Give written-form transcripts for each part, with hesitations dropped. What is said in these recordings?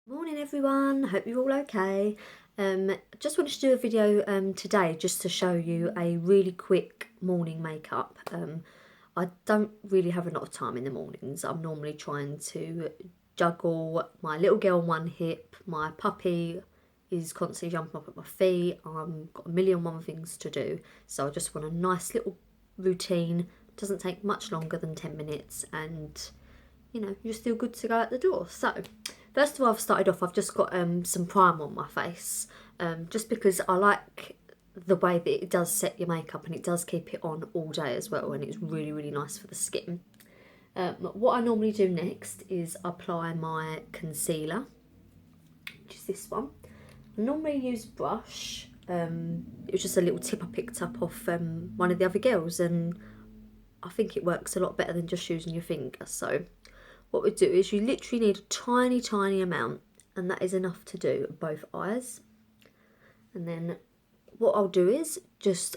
Morning everyone, hope you're all okay. Just wanted to do a video today just to show you a really quick morning makeup. I don't really have a lot of time in the mornings. I'm normally trying to juggle my little girl on one hip, my puppy is constantly jumping up at my feet, I've got a million and one things to do, so I just want a nice little routine. Doesn't take much longer than 10 minutes and you know, you're still good to go out the door. So, first of all, I've just got some primer on my face, just because I like the way that it does set your makeup and it does keep it on all day as well, and it's really, really nice for the skin. What I normally do next is apply my concealer, which is this one. I normally use a brush. It was just a little tip I picked up off one of the other girls, and I think it works a lot better than just using your finger. So what we do is you literally need a tiny, tiny amount, and that is enough to do both eyes. And then what I'll do is just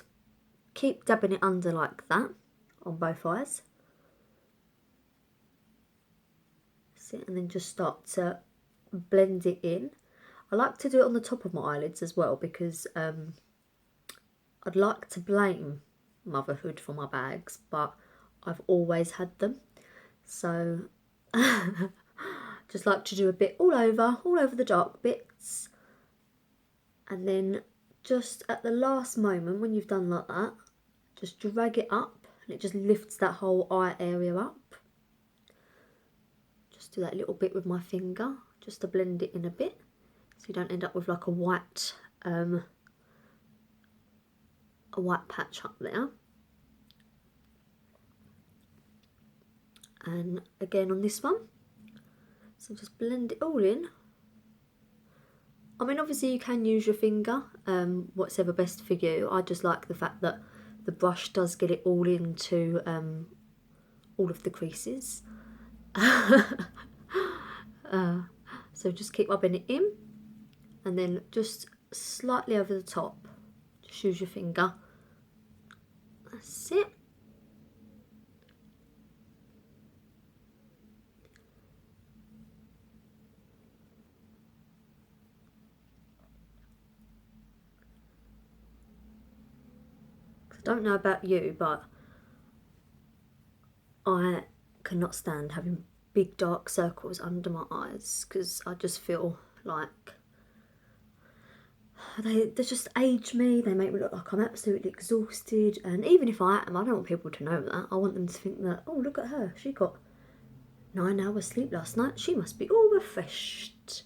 keep dabbing it under like that on both eyes. See, and then just start to blend it in. I like to do it on the top of my eyelids as well because I'd like to blame motherhood for my bags, but I've always had them. So just like to do a bit all over the dark bits, and then just at the last moment when you've done like that, just drag it up and it just lifts that whole eye area up. Just do that little bit with my finger just to blend it in a bit so you don't end up with like a white patch up there. And again on this one, so just blend it all in. I mean, obviously you can use your finger, whatever best for you. I just like the fact that the brush does get it all into all of the creases. So just keep rubbing it in, and then just slightly over the top, just use your finger. That's it. I don't know about you, but I cannot stand having big dark circles under my eyes because I just feel like they just age me. They make me look like I'm absolutely exhausted, and even if I am, I don't want people to know that. I want them to think that, oh, look at her, she got 9 hours sleep last night, she must be all refreshed.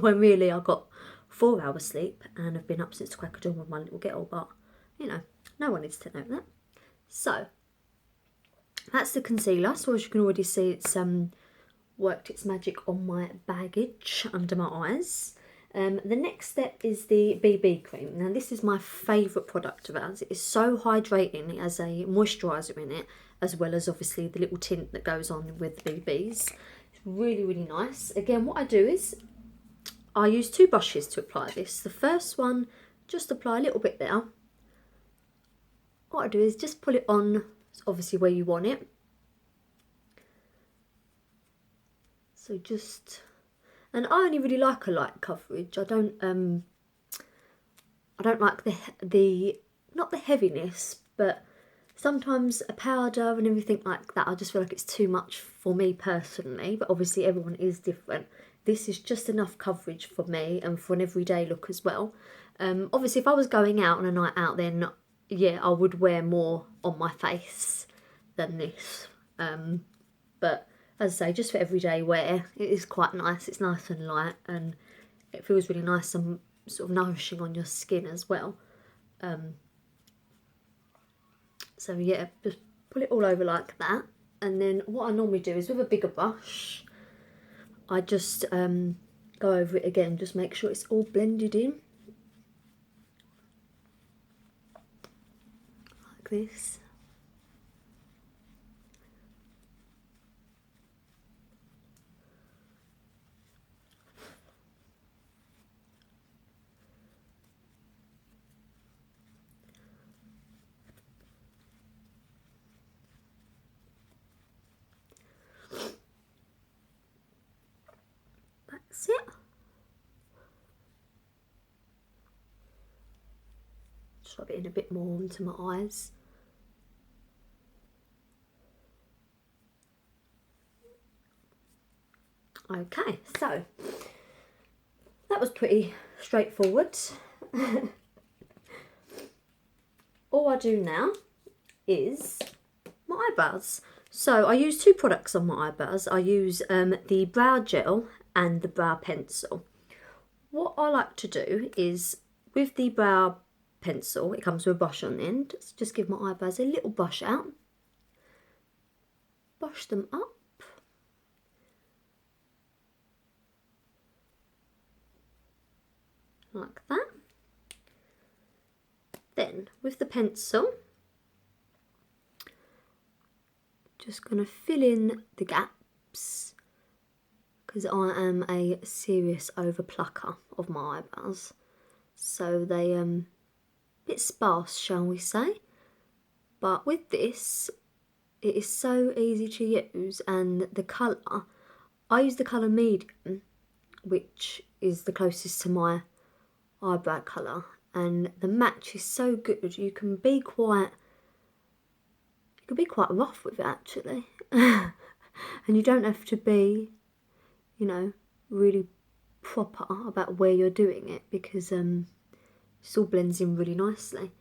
When really I got 4 hours sleep and have been up since the crack of dawn with my little girl, but you know, no one needs to know that. So that's the concealer. So as you can already see, it's worked its magic on my baggage under my eyes. The next step is the BB cream. Now this is my favourite product of ours. It is so hydrating. It has a moisturiser in it, as well as obviously the little tint that goes on with the BBs. It's really, really nice. Again, what I do is I use 2 brushes to apply this. The first one, just apply a little bit there. What I do is just pull it on, obviously where you want it. So just, and I only really like a light coverage. I don't like the not the heaviness, but sometimes a powder and everything like that, I just feel like it's too much for me personally, but obviously everyone is different. This is just enough coverage for me and for an everyday look as well. Obviously if I was going out on a night out, then yeah, I would wear more on my face than this. But as I say, just for everyday wear, it is quite nice. It's nice and light, and it feels really nice and sort of nourishing on your skin as well. So yeah, just pull it all over like that. And then what I normally do is with a bigger brush, I just go over it again, just make sure it's all blended in. Like this. That's it. Just rub it in a bit more onto my eyes. Okay, so that was pretty straightforward. All I do now is my eyebrows. So I use two products on my eyebrows. I use the brow gel and the brow pencil. What I like to do is with the brow pencil, it comes with a brush on the end. Just give my eyebrows a little brush out. Brush them up. Like that. Then with the pencil, just going to fill in the gaps because I am a serious overplucker of my eyebrows. So they a bit sparse, shall we say. But with this, it is so easy to use, and the colour, I use the colour medium, which is the closest to my eyebrow colour, and the match is so good. You can be quite rough with it actually. And you don't have to be, you know, really proper about where you're doing it, because it all blends in really nicely.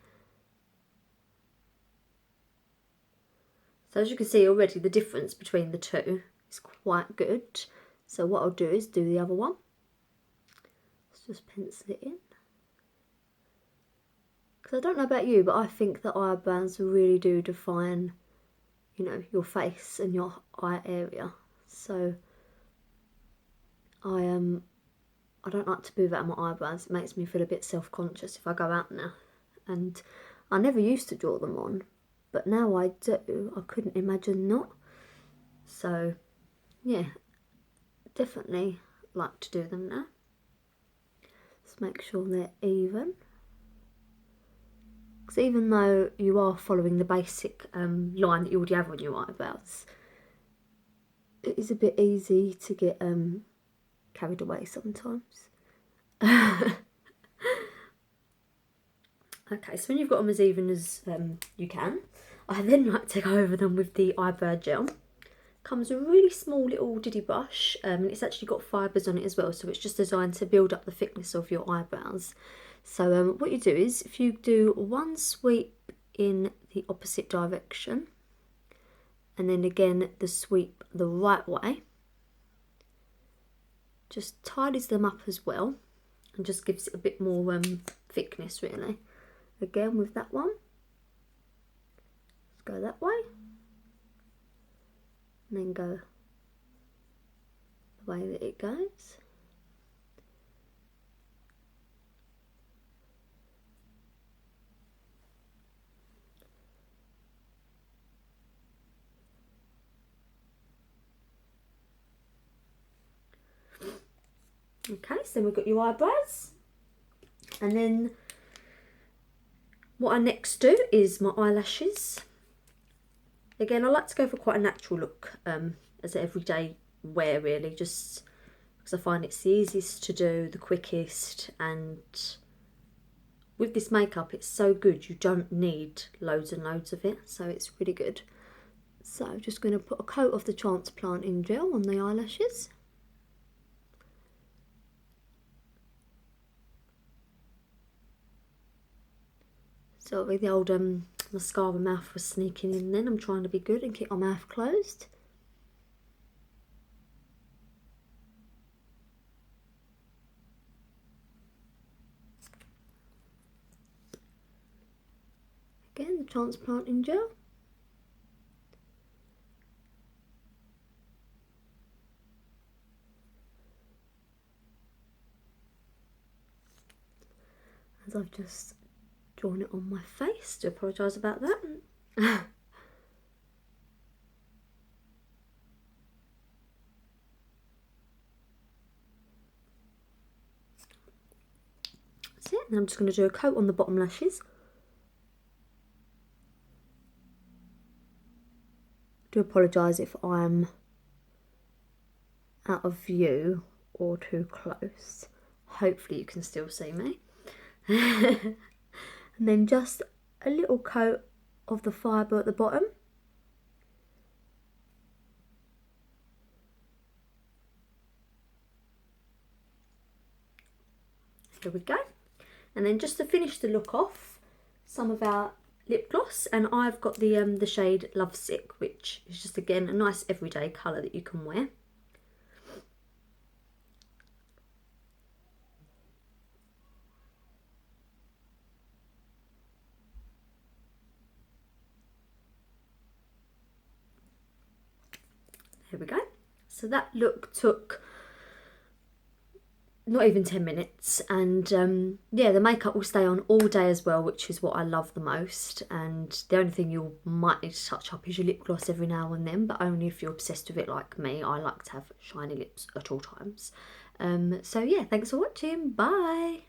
So as you can see already, the difference between the two is quite good. So what I'll do is do the other one. Let's just pencil it in. Because I don't know about you, but I think that eyebrows really do define, you know, your face and your eye area. So I don't like to move out my eyebrows. It makes me feel a bit self-conscious if I go out now. And I never used to draw them on, but now I do. I couldn't imagine not. So yeah, definitely like to do them now. Let's make sure they're even. Because even though you are following the basic line that you already have on your eyebrows, it is a bit easy to get carried away sometimes. Okay, so when you've got them as even as you can, I then like to go over them with the eyebrow gel. Comes with a really small little diddy brush, and it's actually got fibres on it as well, so it's just designed to build up the thickness of your eyebrows. So what you do is, if you do one sweep in the opposite direction, and then again the sweep the right way, just tidies them up as well, and just gives it a bit more thickness really. Again with that one, let's go that way, and then go the way that it goes. Okay, so we've got your eyebrows, and then what I next do is my eyelashes. Again, I like to go for quite a natural look as an everyday wear really, just because I find it's the easiest to do, the quickest, and with this makeup it's so good, you don't need loads and loads of it, so it's really good. So I'm just going to put a coat of the transplanting gel on the eyelashes. So with the old mascara mouth was sneaking in then. I'm trying to be good and keep my mouth closed. Again, the transplanting gel. As I've just drawn it on my face, do apologise about that. That's it. And I'm just going to do a coat on the bottom lashes. Do apologise if I'm out of view or too close. Hopefully you can still see me. And then just a little coat of the fibre at the bottom. Here we go. And then just to finish the look off, some of our lip gloss, and I've got the shade Lovesick, which is just again a nice everyday colour that you can wear. Here we go. So that look took not even 10 minutes, and yeah, the makeup will stay on all day as well, which is what I love the most. And the only thing you might need to touch up is your lip gloss every now and then, but only if you're obsessed with it like me. I like to have shiny lips at all times. So yeah, thanks for watching. Bye.